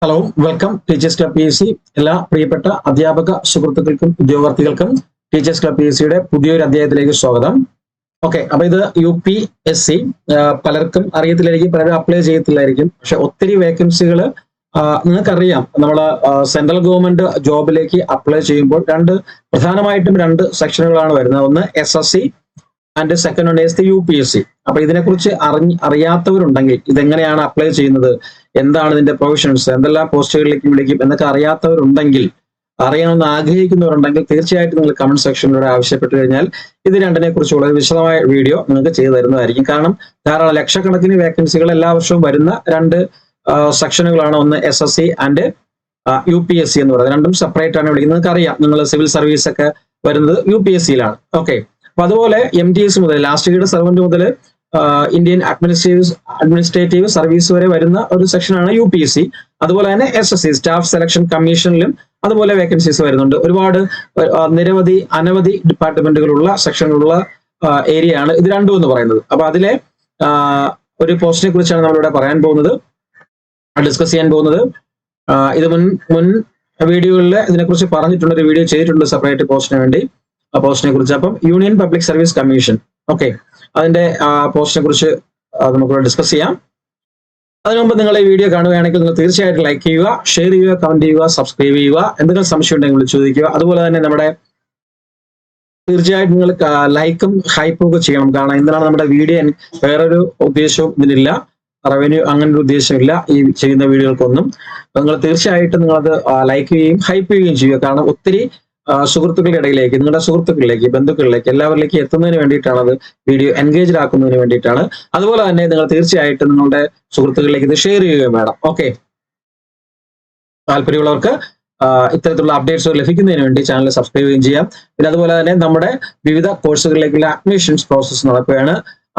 Hello, welcome teachers club PSC. എല്ലാ പ്രിയപ്പെട്ട അധ്യാപക സുഹൃത്തുക്കൾക്കും ഉദ്യോഗാർത്ഥികൾക്കും ടീച്ചേഴ്സ് ക്ലബ് PSCയുടെ പുതിയൊരു അധ്യായത്തിലേക്ക് സ്വാഗതം. ഓക്കെ, അപ്പൊ ഇത് UPSC. പലർക്കും അറിയത്തില്ലായിരിക്കും, പലരും അപ്ലൈ ചെയ്യത്തില്ലായിരിക്കും. പക്ഷെ ഒത്തിരി വേക്കൻസികൾ നിങ്ങൾക്കറിയാം. നമ്മൾ സെൻട്രൽ ഗവൺമെന്റ് ജോബിലേക്ക് അപ്ലൈ ചെയ്യുമ്പോൾ പ്രധാനമായിട്ടും രണ്ട് സെക്ഷനുകളാണ് വരുന്നത്. ഒന്ന് SSC and second one is the UPSC. അപ്പൊ ഇതിനെക്കുറിച്ച് അറിയാത്തവരുണ്ടെങ്കിൽ, ഇതെങ്ങനെയാണ് അപ്ലൈ ചെയ്യുന്നത്, എന്താണ് ഇതിന്റെ പ്രൊവിഷൻസ്, എന്തെല്ലാം പോസ്റ്റുകളിലേക്ക് വിളിക്കും എന്നൊക്കെ അറിയാത്തവരുണ്ടെങ്കിൽ, അറിയാമെന്ന് ആഗ്രഹിക്കുന്നവരുണ്ടെങ്കിൽ തീർച്ചയായിട്ടും നിങ്ങൾ കമന്റ് സെക്ഷനിലൂടെ ആവശ്യപ്പെട്ടു കഴിഞ്ഞാൽ ഇത് രണ്ടിനെ കുറിച്ചുള്ള ഒരു വിശദമായ വീഡിയോ നിങ്ങൾക്ക് ചെയ്തു തരുന്നതായിരിക്കും. കാരണം ധാരാളം ലക്ഷക്കണക്കിന് വേക്കൻസികൾ എല്ലാ വർഷവും വരുന്ന രണ്ട് സെക്ഷനുകളാണ്. ഒന്ന് SSC ആൻഡ് UPSC എന്ന് പറയുന്നത്. രണ്ടും സെപ്പറേറ്റ് ആണ് വിളിക്കുന്നത്. നിങ്ങൾക്ക് അറിയാം, നിങ്ങൾ സിവിൽ സർവീസ് ഒക്കെ വരുന്നത് UPSC-യിലാണ്. ഓക്കെ, അപ്പൊ അതുപോലെ MTS മുതൽ ലാസ്റ്റ് ഗ്രേഡ് സർവന്റ് മുതൽ ഇന്ത്യൻ അഡ്മിനിസ്ട്രേറ്റീവ് സർവീസ് വരെ വരുന്ന ഒരു സെക്ഷനാണ് UPSC. അതുപോലെ തന്നെ SSC സ്റ്റാഫ് സെലക്ഷൻ കമ്മീഷനിലും അതുപോലെ വേക്കൻസീസ് വരുന്നുണ്ട്. ഒരുപാട് അനവധി ഡിപ്പാർട്ട്മെന്റുകളുള്ള സെക്ഷനുകളുള്ള ഏരിയ ആണ് ഇത് രണ്ടും എന്ന് പറയുന്നത്. അപ്പൊ അതിലെ ഒരു പോസ്റ്റിനെ കുറിച്ചാണ് നമ്മളിവിടെ ഡിസ്കസ് ചെയ്യാൻ പോകുന്നത്. ഇത് മുൻ വീഡിയോകളിൽ ഇതിനെക്കുറിച്ച് പറഞ്ഞിട്ടുണ്ട്, ഒരു വീഡിയോ ചെയ്തിട്ടുണ്ട് സെപ്പറേറ്റ് പോസ്റ്റിന് വേണ്ടി. ആ പോസ്റ്റിനെ കുറിച്ച് അപ്പം union public service commission. Okay, അതിന്റെ പോസ്റ്റിനെ കുറിച്ച് നമുക്ക് ഡിസ്കസ് ചെയ്യാം. അതിനു മുമ്പ് നിങ്ങൾ ഈ വീഡിയോ കാണുകയാണെങ്കിൽ നിങ്ങൾ തീർച്ചയായിട്ടും ലൈക്ക് ചെയ്യുക, ഷെയർ ചെയ്യുക, കമന്റ് ചെയ്യുക, സബ്സ്ക്രൈബ് ചെയ്യുക. എന്തെങ്കിലും സംശയം ഉണ്ടെങ്കിൽ ചോദിക്കുക. അതുപോലെ തന്നെ തീർച്ചയായിട്ടും നിങ്ങൾ ലൈക്കും ഹൈപ്പും ഒക്കെ ചെയ്യണം. കാരണം എന്തിനാണ് നമ്മുടെ വീഡിയോ, വേറൊരു ഉദ്ദേശവും ഇതിനില്ല, റവന്യൂ അങ്ങനെ ഒരു ഉദ്ദേശമില്ല ഈ ചെയ്യുന്ന വീഡിയോകൾക്കൊന്നും. നിങ്ങൾ തീർച്ചയായിട്ടും നിങ്ങളത് ലൈക്ക് ചെയ്യുകയും ഹൈപ്പ് ചെയ്യുകയും ചെയ്യുക. കാരണം ഒത്തിരി സുഹൃത്തുക്കളുടെ ഇടയിലേക്ക്, നിങ്ങളുടെ സുഹൃത്തുക്കളിലേക്ക്, ബന്ധുക്കളിലേക്ക്, എല്ലാവരിലേക്ക് എത്തുന്നതിന് വേണ്ടിയിട്ടാണ്, അത് വീഡിയോ എൻഗേജ്ഡ് ആക്കുന്നതിന് വേണ്ടിയിട്ടാണ്. അതുപോലെ തന്നെ നിങ്ങൾ തീർച്ചയായിട്ടും നിങ്ങളുടെ സുഹൃത്തുക്കളിലേക്ക് ഇത് ഷെയർ ചെയ്യുകയും വേണം. ഓക്കെ, താല്പര്യമുള്ളവർക്ക് ഇത്തരത്തിലുള്ള അപ്ഡേറ്റ്സ് ലഭിക്കുന്നതിന് വേണ്ടി ചാനൽ സബ്സ്ക്രൈബ് ചെയ്യുകയും ചെയ്യാം. പിന്നെ അതുപോലെ തന്നെ നമ്മുടെ വിവിധ കോഴ്സുകളിലേക്കുള്ള അഡ്മിഷൻസ് പ്രോസസ്സ് നടക്കുകയാണ്.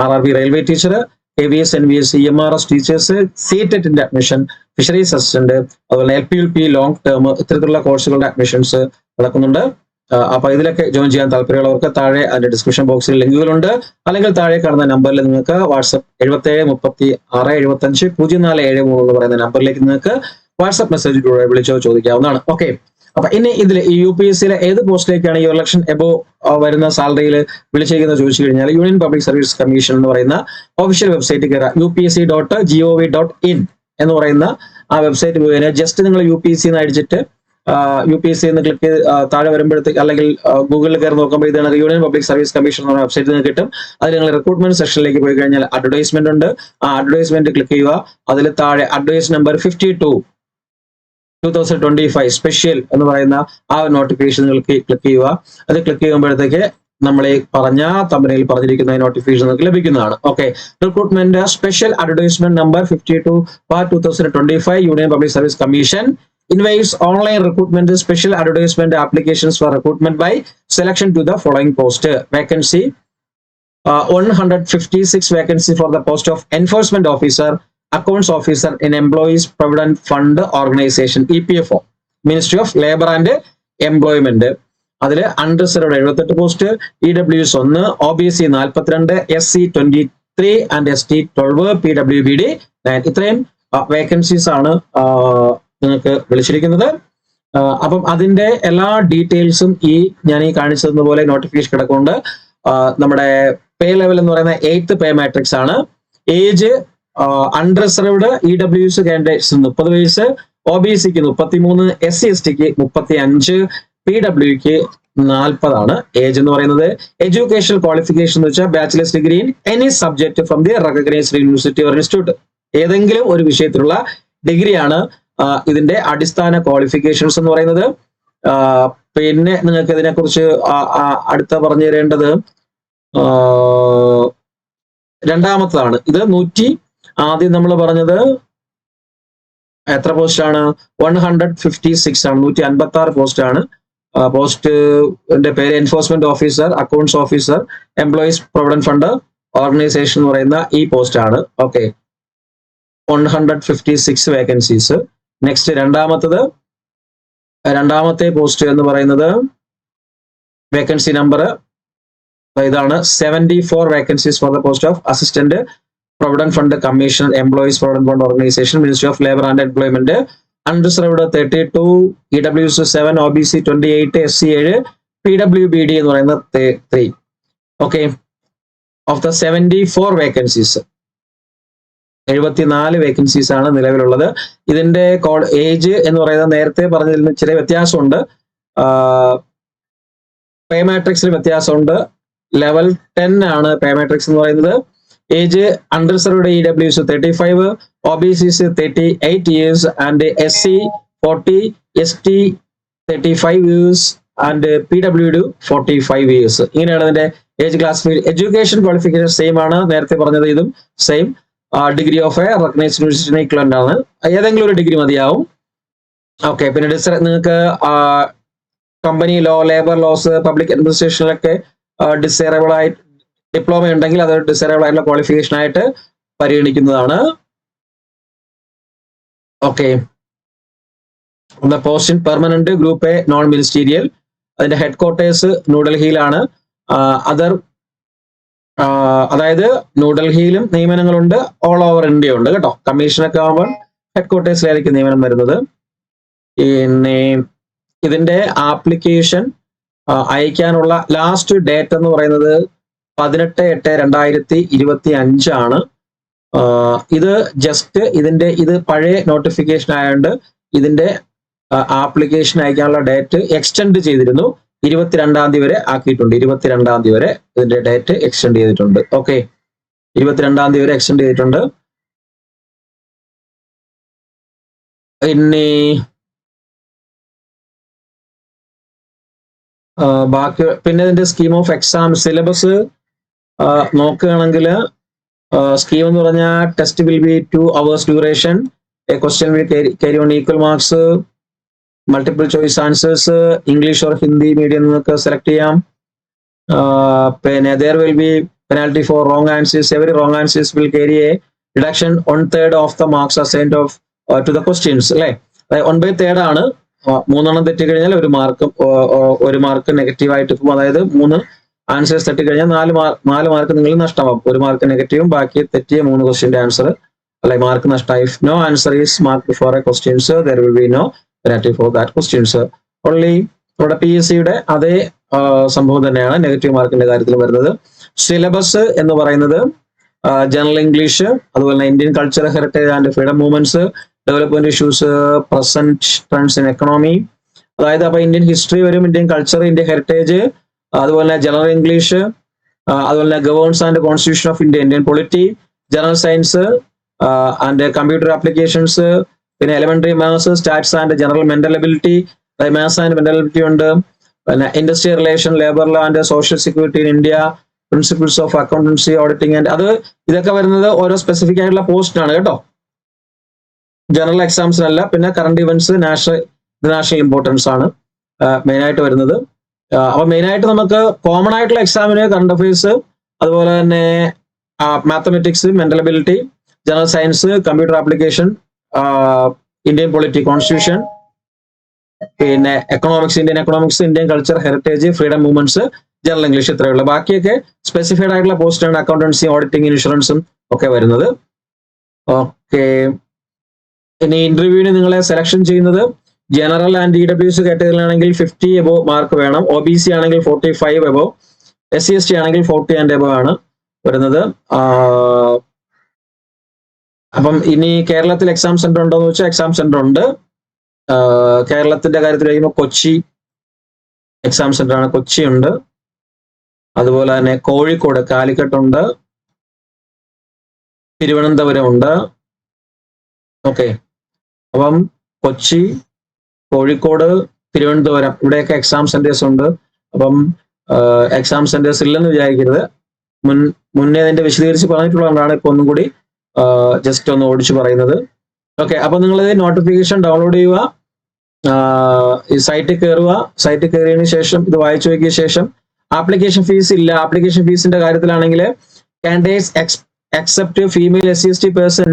RRB railway teacher, AVS NVS EMRS teachers, CTET-ന്റെ അഡ്മിഷൻ, ഫിഷറീസ് അസിസ്റ്റന്റ്, അതുപോലെ LPUP ലോങ് ടേം, ഇത്തരത്തിലുള്ള കോഴ്സുകളുടെ അഡ്മിഷൻസ് നടക്കുന്നുണ്ട്. അപ്പൊ ഇതിലൊക്കെ ജോയിൻ ചെയ്യാൻ താല്പര്യമുള്ളവർക്ക് താഴെ അതിന്റെ ഡിസ്ക്രിപ്ഷൻ ബോക്സിൽ ലിങ്കുകളുണ്ട്. അല്ലെങ്കിൽ താഴെ കാണുന്ന നമ്പറിൽ നിങ്ങൾക്ക് വാട്സ്ആപ്പ് 7736750473 എന്ന് പറയുന്ന നമ്പറിലേക്ക് നിങ്ങൾക്ക് വാട്സ്ആപ്പ് മെസ്സേജിലൂടെ വിളിച്ചോ ചോദിക്കാവുന്നതാണ്. ഓക്കെ, അപ്പൊ ഇനി ഇതിൽ ഈ UPSC-യിലെ ഏത് പോസ്റ്റിലേക്കാണ് ഈ 1,00,000 എബോവ് വരുന്ന സാലറിയിൽ വിളിച്ചിരിക്കുന്നത് ചോദിച്ചു കഴിഞ്ഞാൽ, യൂണിയൻ പബ്ലിക് സർവീസ് കമ്മീഷൻ എന്ന് പറയുന്ന ഒഫീഷ്യൽ വെബ്സൈറ്റിൽ കയറാം. upsc.gov.in എന്ന് പറയുന്ന ആ വെബ്സൈറ്റ് പോയി ജസ്റ്റ് നിങ്ങൾ UPSC എന്ന് അടിച്ചിട്ട് UPSC എന്ന് ക്ലിക്ക് ചെയ്ത് താഴെ വരുമ്പോഴത്തേക്ക്, അല്ലെങ്കിൽ ഗൂഗിളിൽ കയറി നോക്കുമ്പോൾ ഇതാണ് യൂണിയൻ പബ്ലിക് സർവീസ് കമ്മീഷൻ എന്ന് പറയുന്ന വെബ്സൈറ്റിൽ നിന്ന് കിട്ടും. അതിൽ നിങ്ങൾ റിക്രൂട്ട്മെന്റ് സെക്ഷനിലേക്ക് പോയി കഴിഞ്ഞാൽ അഡ്വർടൈസ്മെന്റ് ഉണ്ട്. ആ അഡ്വർടൈസ്മെന്റ് ക്ലിക്ക് ചെയ്യുക. അതിൽ താഴെ അഡ്വൈസ് നമ്പർ 52/2025 സ്പെഷ്യൽ എന്ന് പറയുന്ന ആ നോട്ടിഫിക്കേഷൻ ക്ലിക്ക് ചെയ്യുക. അത് ക്ലിക്ക് ചെയ്യുമ്പോഴത്തേക്ക് നമ്മൾ ഈ തമ്പനയിൽ പറഞ്ഞിരിക്കുന്ന നോട്ടിഫിക്കേഷൻ നിങ്ങൾക്ക് ലഭിക്കുന്നതാണ്. Okay, recruitment special advertisement number 52/2025 union public service commission invites online recruitment special advertisement applications for recruitment by selection to the following post. Vacancy 156 vacancy for the post of enforcement officer, accounts officer in employees provident fund organization EPFO, Ministry of Labour and Employment. അതിൽ unreserved 78 post, EWS 1, OBC 42, SC 23 and ST 12, PWBD 9. ഇത്രയും vacancies ആണ് നിങ്ങൾക്ക് വിളിച്ചിരിക്കുന്നത്. അപ്പം അതിന്റെ എല്ലാ ഡീറ്റെയിൽസും ഞാൻ ഈ കാണിച്ചതുപോലെ നോട്ടിഫിക്കേഷൻ കിടക്കുന്നുണ്ട്. നമ്മുടെ പേ ലെവൽ എന്ന് പറയുന്ന 8th പേ മാട്രിക്സ് ആണ്. ഏജ് അൺറിസർവ്ഡ് EWS കാൻഡിഡേറ്റ്സ് 30 വയസ്സ്, OBCക്ക് 33, SC STക്ക് 35, PWക്ക് 40 ആണ് ഏജ് എന്ന് പറയുന്നത്. എഡ്യൂക്കേഷണൽ ക്വാളിഫിക്കേഷൻ എന്ന് വെച്ചാൽ bachelors degree in any subject from the recognised university or institute. ഏതെങ്കിലും ഒരു വിഷയത്തിലുള്ള ഡിഗ്രിയാണ് ഇതിന്റെ അടിസ്ഥാന ക്വാളിഫിക്കേഷൻസ് എന്ന് പറയുന്നത്. പിന്നെ നിങ്ങൾക്ക് ഇതിനെക്കുറിച്ച് അടുത്ത പറഞ്ഞു തരേണ്ടത് രണ്ടാമത്തതാണ്. ഇത് ആദ്യം നമ്മൾ പറഞ്ഞത് എത്ര പോസ്റ്റ് ആണ്? 156 ആണ്, 156 പോസ്റ്റ് ആണ്. പോസ്റ്റിന്റെ പേര് enforcement officer, accounts officer, employees provident fund organisation എന്ന് പറയുന്ന ഈ പോസ്റ്റ് ആണ്. Okay, 156 vacancies. നെക്സ്റ്റ് രണ്ടാമത്തെ പോസ്റ്റ് എന്ന് പറയുന്നത് വേക്കൻസി നമ്പർ ഇതാണ് 74 vacancies for the post of assistant provident fund commissioner, employees provident fund organisation, ministry of labour and employment, unreserved 32, EWS 7, OBC 28, SC 7, PWBD എന്ന് പറയുന്നത് 3. Okay, of the 74 vacancies 74 vacancies ആണ് നിലവിലുള്ളത്. ഇതിന്റെ age എന്ന് പറയുന്നത് നേരത്തെ പറഞ്ഞതിൽ നിന്ന് ചെറിയ വ്യത്യാസമുണ്ട്. പേ മാട്രിക്സിൽ വ്യത്യാസമുണ്ട്. ലെവൽ 10 ആണ് പേ മാട്രിക്സ് എന്ന് പറയുന്നത്. Age unreserved EWS 35, OBCs 38 years and SC 40, ST 35 years and PWD 45 years. ഇങ്ങനെയാണ് ഇതിന്റെ age classification. Education qualification same ആണ്, നേരത്തെ പറഞ്ഞത് ഇതും same. Degree of a recognised university equivalent ആണ്, ഏതെങ്കിലും ഒരു ഡിഗ്രി മതിയാവും. ഓക്കെ, പിന്നെ നിങ്ങൾക്ക് company law, labour laws, public അഡ്മിനിസ്ട്രേഷനിലൊക്കെ ഡിസൈറബിൾ ആയിട്ട് ഡിപ്ലോമ ഉണ്ടെങ്കിൽ അത് ഡിസൈറബിൾ ആയിട്ടുള്ള ക്വാളിഫിക്കേഷൻ ആയിട്ട് പരിഗണിക്കുന്നതാണ്. Okay, post in permanent group A non ministerial. അതിന്റെ ഹെഡ് ക്വാർട്ടേഴ്സ് ന്യൂഡൽഹിയിലാണ്. അതായത് ന്യൂഡൽഹിയിലും നിയമനങ്ങളുണ്ട്, ഓൾ ഓവർ ഇന്ത്യ ഉണ്ട് കേട്ടോ. കമ്മീഷനൊക്കെ ആകുമ്പോൾ ഹെഡ് ക്വാർട്ടേഴ്സിലായിരിക്കും നിയമനം വരുന്നത്. പിന്നെ ഇതിന്റെ ആപ്ലിക്കേഷൻ അയക്കാനുള്ള ലാസ്റ്റ് ഡേറ്റ് എന്ന് പറയുന്നത് 18/8/2025 ആണ്. ഇത് ജസ്റ്റ് ഇത് പഴയ നോട്ടിഫിക്കേഷൻ ആയതുകൊണ്ട് ഇതിന്റെ ആപ്ലിക്കേഷൻ അയക്കാനുള്ള ഡേറ്റ് എക്സ്റ്റെൻഡ് ചെയ്തിരുന്നു. 22-ാം തീയതി വരെ ആക്കിയിട്ടുണ്ട്. 22-ാം തീയതി വരെ ഇതിന്റെ ഡേറ്റ് എക്സ്റ്റെൻഡ് ചെയ്തിട്ടുണ്ട്. ഓക്കെ, 22-ാം തീയതി വരെ എക്സ്റ്റെൻഡ് ചെയ്തിട്ടുണ്ട്. ബാക്കി പിന്നെ ഇതിന്റെ സ്കീം ഓഫ് എക്സാം സിലബസ് നോക്കുകയാണെങ്കിൽ സ്കീം എന്ന് പറഞ്ഞാൽ test will be 2 hours duration. A question will carry on equal marks. Multiple choice answers English or Hindi medium നിങ്ങൾക്ക് സെലക്ട് ചെയ്യാം. പിന്നെ there will be penalty for wrong answers. Every wrong answers will carry a reduction 1/3 of the marks assigned to the questions. അല്ലെ, 1/3 ആണ്. 3 തെറ്റിക്കഴിഞ്ഞാൽ ഒരു mark negative ആയിട്ട് പോകും. അതായത് 3 answers തെറ്റിക്കഴിഞ്ഞാൽ 4 mark നിങ്ങൾ നഷ്ടമാകും. 1 മാർക്ക് നെഗറ്റീവും ബാക്കി തെറ്റിയ 3 ക്വസ്റ്റ്യന്റെ ആൻസർ അല്ലെ മാർക്ക് നഷ്ടമായി. If no answer is marked for a questions, there will be no penalty for that questions. Only നമ്മുടെ PSCയുടെ അതേ സംഭവം തന്നെയാണ് നെഗറ്റീവ് മാർക്കിന്റെ കാര്യത്തിൽ വരുന്നത്. സിലബസ് എന്ന് പറയുന്നത് ജനറൽ ഇംഗ്ലീഷ്, അതുപോലെ തന്നെ Indian culture, heritage and freedom movements, development issues, present trends in economy. അതായത് അപ്പൊ ഇന്ത്യൻ ഹിസ്റ്ററി വരും, ഇന്ത്യൻ കൾച്ചർ, ഇന്ത്യൻ ഹെറിറ്റേജ്, അതുപോലെ തന്നെ ജനറൽ ഇംഗ്ലീഷ്, അതുപോലെ തന്നെ governance and constitution of India, Indian polity, general science and computer applications, പിന്നെ elementary maths, stats and general mental ability, maths and mental ability ഉണ്ട്. പിന്നെ industrial relation, labour law and social security in India, principles of accountancy, auditing and ഇതൊക്കെ വരുന്നത് ഓരോ specific ആയിട്ടുള്ള പോസ്റ്റിനാണ് കേട്ടോ, general എക്സാംസിനല്ല. പിന്നെ current events, national importance ആണ് main ആയിട്ട് വരുന്നത്. അപ്പൊ മെയിൻ ആയിട്ട് നമുക്ക് കോമൺ ആയിട്ടുള്ള എക്സാമിന് കറണ്ട് അഫയേഴ്സ്, അതുപോലെ തന്നെ mathematics, mental ability, general science, computer application, Indian polity, constitution, പിന്നെ economics, Indian economics, Indian culture, heritage, freedom movements, general English, ഇത്രയുള്ള. ബാക്കിയൊക്കെ സ്പെസിഫൈഡ് ആയിട്ടുള്ള പോസ്റ്റാണ് അക്കൗണ്ടൻസി, ഓഡിറ്റിംഗ്, ഇൻഷുറൻസും ഒക്കെ വരുന്നത്. ഓക്കെ, ഇനി ഇന്റർവ്യൂവിന് നിങ്ങളെ സെലക്ഷൻ ചെയ്യുന്നത് general and EWS കാറ്റഗറിയിലാണെങ്കിൽ 50 above mark വേണം. OBC ആണെങ്കിൽ 45 എബോ, SC/ST ആണെങ്കിൽ 40 ആൻഡ് എബോ ആണ് വരുന്നത്. അപ്പം ഇനി കേരളത്തിൽ എക്സാം സെന്റർ ഉണ്ടോ എന്ന് വെച്ചാൽ എക്സാം സെന്റർ ഉണ്ട്. കേരളത്തിന്റെ കാര്യത്തിൽ കഴിയുമ്പോൾ കൊച്ചി എക്സാം സെന്റർ ആണ്, കൊച്ചി ഉണ്ട്. അതുപോലെ തന്നെ കോഴിക്കോട്, കാലിക്കറ്റ് ഉണ്ട്, തിരുവനന്തപുരം ഉണ്ട്. ഓക്കെ, അപ്പം കൊച്ചി, കോഴിക്കോട്, തിരുവനന്തപുരം ഇവിടെയൊക്കെ എക്സാം സെന്റേഴ്സ് ഉണ്ട്. അപ്പം എക്സാം സെന്റേഴ്സ് ഇല്ലെന്ന് വിചാരിക്കരുത്. മുന്നേ അതിന്റെ വിശദീകരിച്ച് പറഞ്ഞിട്ടുള്ളതുകൊണ്ടാണ് ഇപ്പൊ ഒന്നും കൂടി ജസ്റ്റ് ഒന്ന് ഓടിച്ചു പറയുന്നത്. ഓക്കെ, അപ്പൊ നിങ്ങൾ നോട്ടിഫിക്കേഷൻ ഡൗൺലോഡ് ചെയ്യുക, ഈ സൈറ്റിൽ കയറുക. സൈറ്റിൽ കയറിയതിനു ശേഷം ഇത് വായിച്ചു നോക്കിയ ശേഷം ആപ്ലിക്കേഷൻ ഫീസ് ഇല്ല. ആപ്ലിക്കേഷൻ ഫീസിന്റെ കാര്യത്തിലാണെങ്കിൽ candidates except female SC/ST person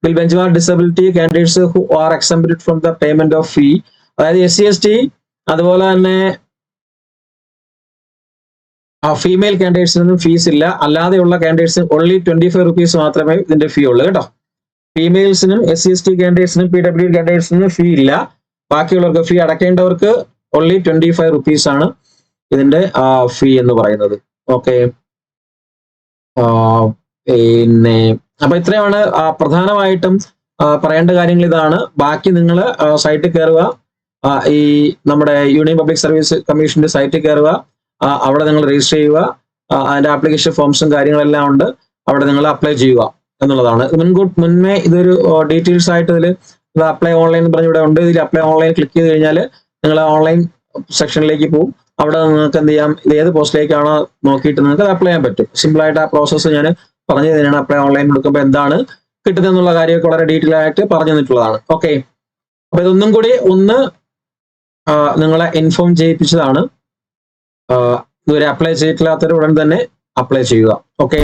will benchmark disability candidates who are exempted from the payment of fee. അതായത് SC/ST അതുപോലെ തന്നെ ഫീമെയിൽ കാൻഡിഡേറ്റ്സിനൊന്നും ഫീസ് ഇല്ല. അല്ലാതെയുള്ള കാൻഡിഡേറ്റ്സിന് ഓൺലി 25 rupees മാത്രമേ ഇതിന്റെ ഫീ ഉള്ളൂ കേട്ടോ. ഫീമെയിൽസിനും SC/ST കാൻഡിഡേറ്റ്സിനും PWD കാൻഡിഡേറ്റ്സിനും ഫീ ഇല്ല. ബാക്കിയുള്ളവർക്ക് ഫീ അടയ്ക്കേണ്ടവർക്ക് ഓൺലി 25 rupees ആണ് ഇതിന്റെ ഫീ എന്ന് പറയുന്നത്. ഓക്കെ, പിന്നെ അപ്പൊ ഇത്രയാണ് പ്രധാനമായിട്ടും പറയേണ്ട കാര്യങ്ങൾ ഇതാണ്. ബാക്കി നിങ്ങൾ സൈറ്റിൽ കയറുക, ഈ നമ്മുടെ യൂണിയൻ പബ്ലിക് സർവീസ് കമ്മീഷന്റെ സൈറ്റിൽ കയറുക, അവിടെ നിങ്ങൾ രജിസ്റ്റർ ചെയ്യുക, അതിന്റെ ആപ്ലിക്കേഷൻ ഫോംസും കാര്യങ്ങളെല്ലാം ഉണ്ട്, അവിടെ നിങ്ങൾ അപ്ലൈ ചെയ്യുക എന്നുള്ളതാണ്. മുന്നേ ഇതൊരു ഡീറ്റെയിൽസ് ആയിട്ട് ഇതിൽ ഇത് അപ്ലൈ ഓൺലൈൻ എന്ന് പറഞ്ഞ് ഇവിടെ ഉണ്ട്. ഇതിൽ അപ്ലൈ ഓൺലൈൻ ക്ലിക്ക് ചെയ്ത് കഴിഞ്ഞാൽ നിങ്ങൾ ഓൺലൈൻ സെക്ഷനിലേക്ക് പോകും. അവിടെ നിങ്ങൾക്ക് എന്ത് ചെയ്യാം, ഇത് ഏത് പോസ്റ്റിലേക്കാണോ നോക്കിയിട്ട് നിങ്ങൾക്ക് അത് അപ്ലൈ ചെയ്യാൻ പറ്റും. സിമ്പിൾ ആയിട്ട് ആ പ്രോസസ്സ് ഞാൻ പറഞ്ഞു തന്നെയാണ്. അപ്ലൈ ഓൺലൈൻ കൊടുക്കുമ്പോൾ എന്താണ് കിട്ടുന്നത് എന്നുള്ള കാര്യമൊക്കെ വളരെ ഡീറ്റെയിൽ ആയിട്ട് പറഞ്ഞു തന്നിട്ടുള്ളതാണ്. ഓക്കെ, അപ്പൊ ഇതൊന്നും കൂടി ഒന്ന് നിങ്ങളെ ഇൻഫോം ചെയ്യിപ്പിച്ചതാണ്. ഇതുവരെ അപ്ലൈ ചെയ്തിട്ടില്ലാത്തവർ ഉടൻ തന്നെ അപ്ലൈ ചെയ്യുക. ഓക്കെ.